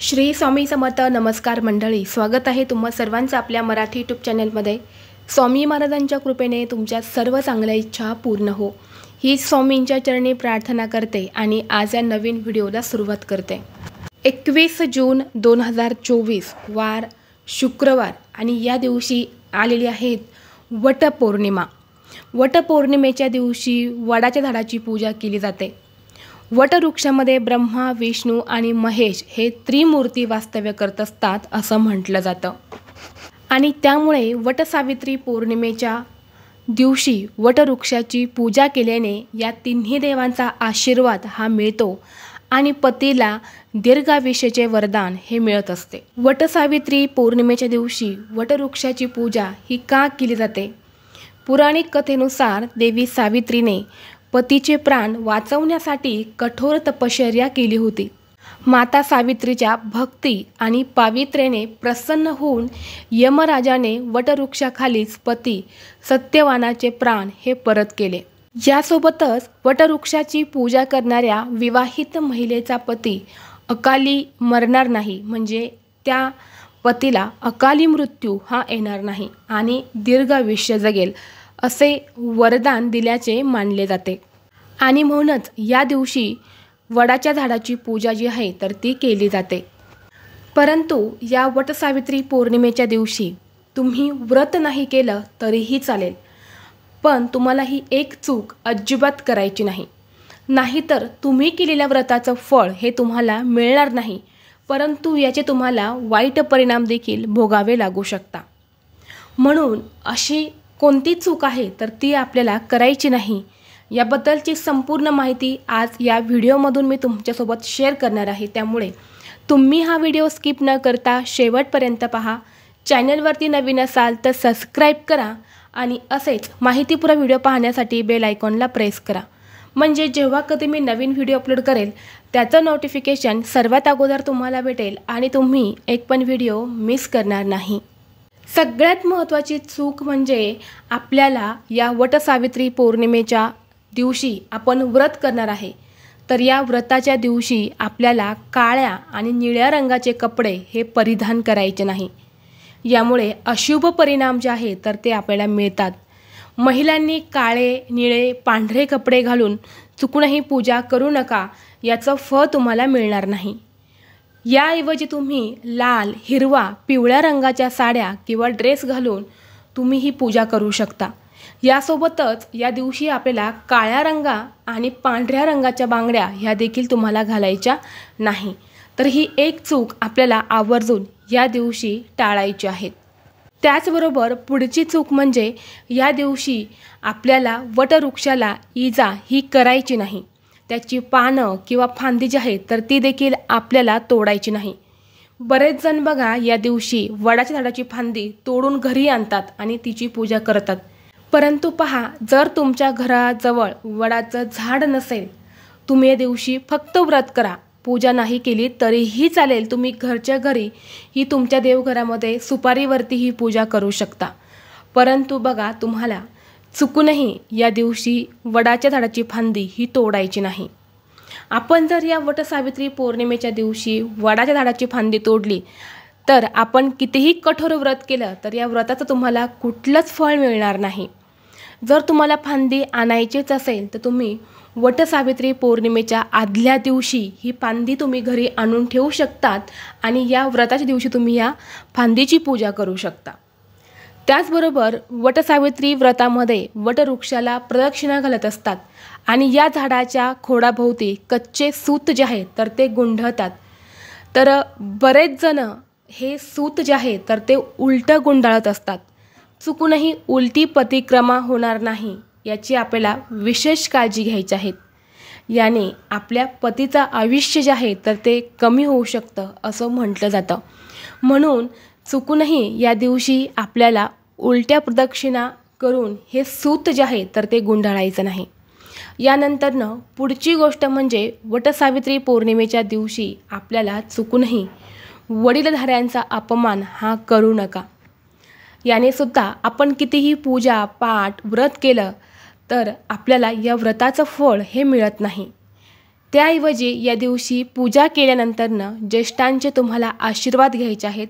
श्री स्वामी समर्थ. नमस्कार मंडळी, स्वागत आहे तुम्हा सर्वांचं आपल्या मराठी यूट्यूब चॅनलमध्ये. स्वामी महाराजांच्या कृपेने तुमच्या सर्व चांगल्या इच्छा पूर्ण हो, ही स्वामींच्या चरणी प्रार्थना करते आणि आज या नवीन व्हिडिओला सुरुवात करते. 21 जून 2024 वार शुक्रवार आणि या दिवशी आलेली आहेत वटपौर्णिमा. वटपौर्णिमेच्या दिवशी वडाच्या झाडाची पूजा केली जाते. वटवृक्षामध्ये ब्रह्मा, विष्णू आणि महेश हे त्रिमूर्ती वास्तव्य करत असतात असं म्हटलं जातं. आणि त्यामुळे वटसावित्री पौर्णिमेच्या दिवशी वटवृक्षाची पूजा केल्याने या तिन्ही देवांचा आशीर्वाद हा मिळतो आणि पतीला दीर्घायुष्याचे वरदान हे मिळत असते. वटसावित्री पौर्णिमेच्या दिवशी वटवृक्षाची पूजा ही का केली जाते? पौराणिक कथेनुसार देवी सावित्रीने पतीचे प्राण वाचवण्यासाठी कठोर तपश्चर्या केली होती. माता सावित्रीच्या भक्ती आणि पावित्र्याने प्रसन्न होऊन यमराजाने वटवृक्षाखालीच पती सत्यवानाचे प्राण हे परत केले. यासोबतच वटवृक्षाची पूजा करणाऱ्या विवाहित महिलेचा पती अकाली मरणार नाही, म्हणजे त्या पतीला अकाली मृत्यू हा येणार नाही आणि दीर्घायुष्य जगेल असे वरदान दिल्याचे मानले जाते. आणि म्हणूनच या दिवशी वडाच्या झाडाची पूजा जी आहे तर ती केली जाते. परंतु या वटसावित्री पौर्णिमेच्या दिवशी तुम्ही व्रत नाही केलं तरीही चालेल, पण तुम्हाला ही एक चूक अजिबात करायची नाही. नाहीतर तुम्ही केलेल्या व्रताचं फळ हे तुम्हाला मिळणार नाही, परंतु याचे तुम्हाला वाईट परिणाम देखील भोगावे लागू शकता. म्हणून अशी कोणती चूक आहे तर ती आपल्याला करायची नाही, याबद्दलची संपूर्ण माहिती आज या व्हिडिओमधून मी तुमच्यासोबत शेअर करणार आहे. त्यामुळे तुम्ही हा व्हिडिओ स्किप न करता शेवटपर्यंत पहा. चॅनलवरती नवीन असाल तर सबस्क्राईब करा आणि असेच माहितीपूर्ण व्हिडिओ पाहण्यासाठी बेल आयकॉनला प्रेस करा, म्हणजे जेव्हा कधी मी नवीन व्हिडिओ अपलोड करेल त्याचं नोटिफिकेशन सर्वात अगोदर तुम्हाला भेटेल आणि तुम्ही एक पण व्हिडिओ मिस करणार नाही. सगळ्यात महत्त्वाची चूक म्हणजे आपल्याला या वटसावित्री पौर्णिमेच्या दिवशी आपण व्रत करणार आहे, तर या व्रताच्या दिवशी आपल्याला काळ्या आणि निळ्या रंगाचे कपडे हे परिधान करायचे नाही. यामुळे अशुभ परिणाम जे आहे तर ते आपल्याला मिळतात. महिलांनी काळे, निळे, पांढरे कपडे घालून चुकूनही पूजा करू नका, याचं फळ तुम्हाला मिळणार नाही. याऐवजी तुम्ही लाल, हिरवा, पिवळ्या रंगाच्या साड्या किंवा ड्रेस घालून तुम्ही ही पूजा करू शकता. यासोबतच या दिवशी आपल्याला काळ्या रंगा आणि पांढऱ्या रंगाच्या बांगड्या ह्या देखील तुम्हाला घालायच्या नाही. तर ही एक चूक आपल्याला आवर्जून या दिवशी टाळायची आहे. त्याचबरोबर पुढची चूक म्हणजे या दिवशी आपल्याला वटवृक्षाला इजा ही करायची नाही. त्याची पानं किंवा फांदी जी आहे तर ती देखील आपल्याला तोडायची नाही. बरेच जण बघा या दिवशी वडाच्या झाडाची फांदी तोडून घरी आणतात आणि तिची पूजा करतात. परंतु पहा, जर तुमच्या घराजवळ वडाचं झाड नसेल, तुम्ही या दिवशी फक्त व्रत करा, पूजा नाही केली तरीही चालेल. तुम्ही घरच्या घरी ही तुमच्या देवघरामध्ये सुपारीवरती ही पूजा करू शकता. परंतु बघा, तुम्हाला चुकूनही या दिवशी वडाच्या झाडाची फांदी ही तोडायची नाही. आपण जर या वटसावित्री पौर्णिमेच्या दिवशी वडाच्या झाडाची फांदी तोडली तर आपण कितीही कठोर व्रत केलं तर या व्रताचं तुम्हाला कुठलंच फळ मिळणार नाही. जर तुम्हाला फांदी आणायचीच असेल तर तुम्ही वटसावित्री पौर्णिमेच्या आदल्या दिवशी ही फांदी तुम्ही घरी आणून ठेवू शकतात आणि या व्रताच्या दिवशी तुम्ही या फांदीची पूजा करू शकता. त्याचबरोबर वटसावित्री व्रतामध्ये वटवृक्षाला प्रदक्षिणा घालत असतात आणि या झाडाच्या खोडाभोवती कच्चे सूत जे आहे तर ते गुंढतात. तर बरेच जण हे सूत जे आहे तर ते उलटं गुंडाळत असतात. चुकूनही उलटी प्रतिक्रमा होणार नाही याची आपल्याला विशेष काळजी घ्यायची आहे. याने आपल्या पतीचं आयुष्य जे आहे तर ते कमी होऊ शकतं असं म्हटलं जातं. म्हणून चुकूनही या दिवशी आपल्याला उलट्या प्रदक्षिणा करून हे सूत जे आहे तर ते गुंडाळायचं नाही. यानंतरनं पुढची गोष्ट म्हणजे वटसावित्री पौर्णिमेच्या दिवशी आपल्याला चुकूनही वडीलधाऱ्यांचा अपमान हा करू नका. याने सुद्धा आपण कितीही पूजा, पाठ, व्रत केलं तर आपल्याला या व्रताचं फळ हे मिळत नाही. त्याऐवजी या दिवशी पूजा केल्यानंतरनं ज्येष्ठांचे तुम्हाला आशीर्वाद घ्यायचे आहेत,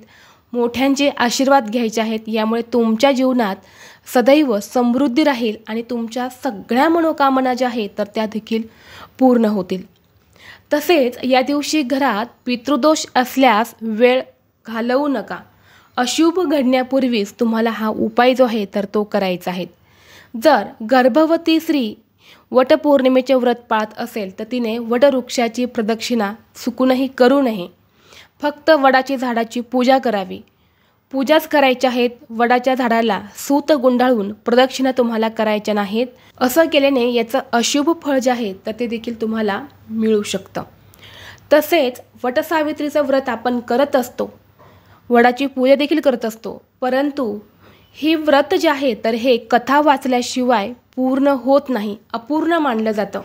मोठ्यांचे आशीर्वाद घ्यायचे आहेत. यामुळे तुमच्या जीवनात सदैव समृद्धी राहील आणि तुमच्या सगळ्या मनोकामना ज्या आहेत तर त्या देखील पूर्ण होतील. तसेच या दिवशी घरात पितृदोष असल्यास वेळ घालवू नका. अशुभ घडण्यापूर्वीच तुम्हाला हा उपाय जो आहे तर तो करायचा आहे. जर गर्भवती स्त्री वटपौर्णिमेचे व्रत पाळत असेल तर तिने वटवृक्षाची प्रदक्षिणा चुकूनही करू नये. फक्त वडाची झाडाची पूजा करावी. पूजाच करायच्या आहेत. वडाच्या झाडाला सूत गुंडाळून प्रदक्षिणा तुम्हाला करायच्या नाहीत. असं केल्याने याचं अशुभ फळ जे आहे तर ते देखील तुम्हाला मिळू शकतं. तसेच वटसावित्रीचं व्रत आपण करत असतो, वडाची पूजा देखील करत असतो, परंतु ही व्रत जे आहे तर हे कथा वाचल्याशिवाय पूर्ण होत नाही, अपूर्ण मानलं जातं.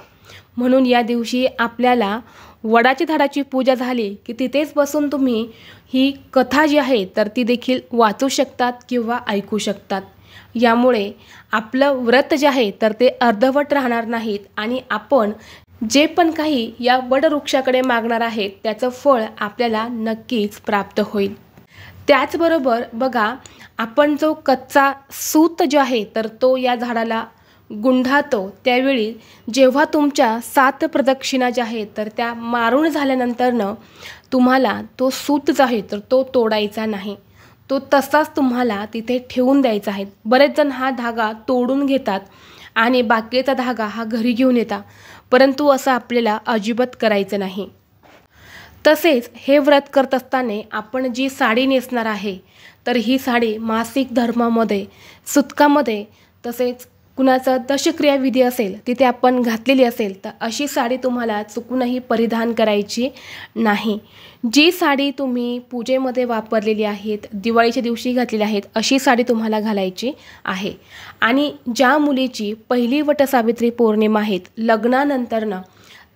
म्हणून या दिवशी आपल्याला वडाची झाडाची पूजा झाली की तिथेच बसून तुम्ही ही कथा जी आहे तर ती देखील वाचू शकतात किंवा ऐकू शकतात. यामुळे आपलं व्रत जे आहे तर ते अर्धवट राहणार नाहीत आणि आपण जे पण काही या वटवृक्षाकडे मागणार आहेत त्याचं फळ आपल्याला नक्कीच प्राप्त होईल. त्याचबरोबर बघा, आपण जो कच्चा सूत जो आहे तर तो या झाडाला गुंढातो त्यावेळी जेव्हा तुमच्या 7 प्रदक्षिणा ज्या आहेत तर त्या मारून झाल्यानंतरनं तुम्हाला तो सूत जो आहे तर तो तोडायचा नाही. तो तसाच तुम्हाला तिथे ठेवून द्यायचा आहे. बरेच जण हा धागा तोडून घेतात आणि बाकीचा धागा हा घरी घेऊन येतात, परंतु असं आपल्याला अजिबात करायचं नाही. तसेच हे व्रत करत असताना आपण जी साडी नेसणार आहे तर ही साडी मासिक धर्मामध्ये, सुतकामध्ये, तसेच कुणाचा दशक्रिया विधी असेल तिथे आपण घातलेली असेल तर अशी साडी तुम्हाला चुकूनही परिधान करायची नाही. जी साडी तुम्ही पूजेमध्ये वापरलेली आहेत, दिवाळीच्या दिवशी घातलेली आहेत, अशी साडी तुम्हाला घालायची आहे. आणि ज्या मुलीची पहिली वटसावित्री पौर्णिमा आहेत लग्नानंतरनं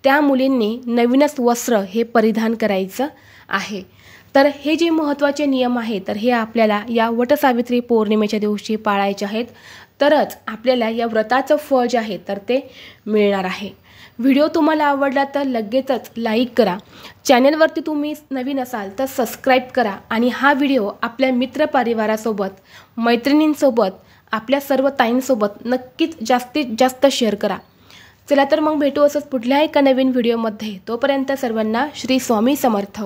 त्या मुलींनी नवीनच वस्त्र हे परिधान करायचं आहे. तर हे जे महत्त्वाचे नियम आहेत तर हे आपल्याला या वटसावित्री पौर्णिमेच्या दिवशी पाळायचे आहेत, तरच आपल्याला या व्रताचं फळ जे आहे तर ते मिळणार आहे. व्हिडिओ तुम्हाला आवडला तर लगेचच लाईक करा. चॅनलवरती तुम्ही नवीन असाल तर सबस्क्राईब करा आणि हा व्हिडिओ आपल्या मित्रपरिवारासोबत, मैत्रिणींसोबत, आपल्या सर्व ताईंसोबत नक्कीच जास्तीत जास्त शेअर करा. चला तर मग भेटू असंच पुढल्या एका नवीन व्हिडिओमध्ये. तोपर्यंत सर्वांना श्री स्वामी समर्थ.